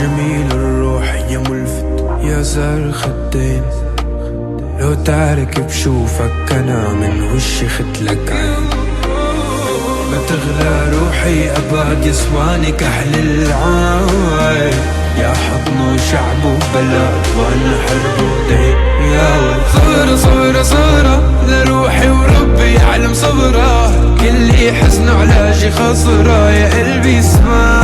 جميل الروح يا ملفت يا زار خدين، لو تعرك بشوفك أنا من وشي ختلك عين. ما تغلى روحي أبعد يسواني كحل العين، يا حضن شعب وبلد وانا حرب ودين. يا ولد صبرة صبرة صبرة لروحي وربي يعلم صبرة، كل حزن علاجي خسرة يا قلبي اسمع.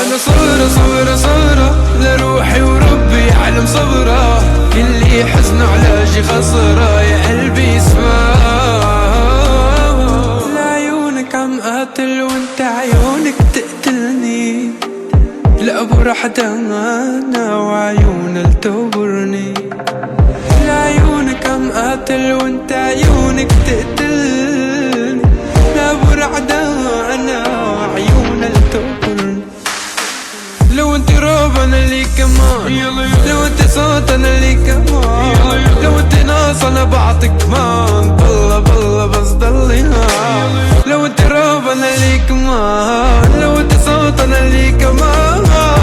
انا صبرة صبرة صبرة لروحي وربي يعلم صبرة، كل حزن علاجي خسرة يا قلبي اسمع. لعيونك عم قاتل وانت عيونك تقتلني، لأبو رح دمانا وعيونك تبرني. لعيونك عم قاتل وانت عيونك تقتلني، لأبو رح دمانا وعيونك تبرني. لو انت روب انا لي كمان، لو انت صوت انا لي كمان، لو انت ناس انا بعطيك كمان. بالله بالله بس ضلي هان، لو انت روب انا لي كمان، لو انت صوت انا لي كمان،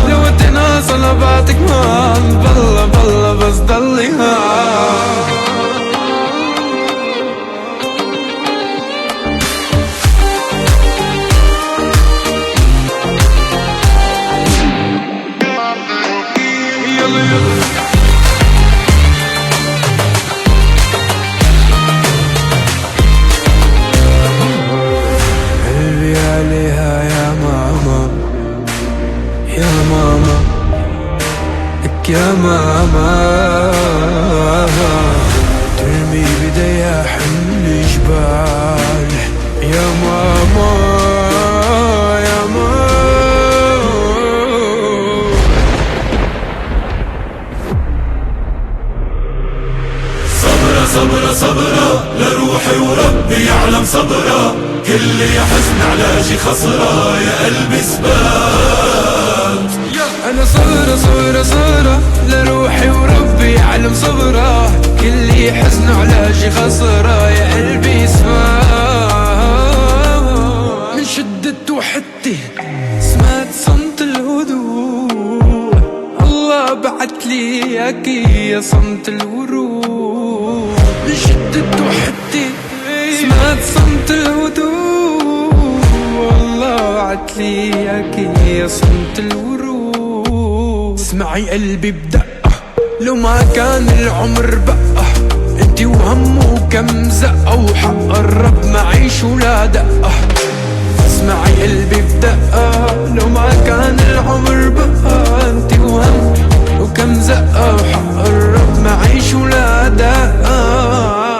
لو انت ناس انا بعطيك كمان. بالله بالله بس ضلي هان. قلبي عليها يا ماما يا ماما لك يا ماما، ترمي بديها حمل جبال يا ماما يا ماما. صبرة صبرة صبرة لروحي وربي يعلم صبرة، كل يا حزن علاجي خسرة يا قلبي سبات. أنا صبرة صبرة صبرة لروحي وربي يعلم صبرة، كل حزن علاجي خسرة يا قلبي سماه. من شدة وحدتي سمعت صمت الهدوء، الله بعتلي اياكي يا صمت الورود. من شدة وحدتي سمعت صمت الهدوء، الله بعتلي اياكي يا صمت الورود. اسمعي قلبي بدقة لو ما كان العمر بقى، انتي وهم وكم زقة وحق الرب معيش ولا دقة. اسمعي قلبي بدقة لو ما كان العمر بقى، انتي وهم وكم زقة وحق الرب معيش ولا دقة.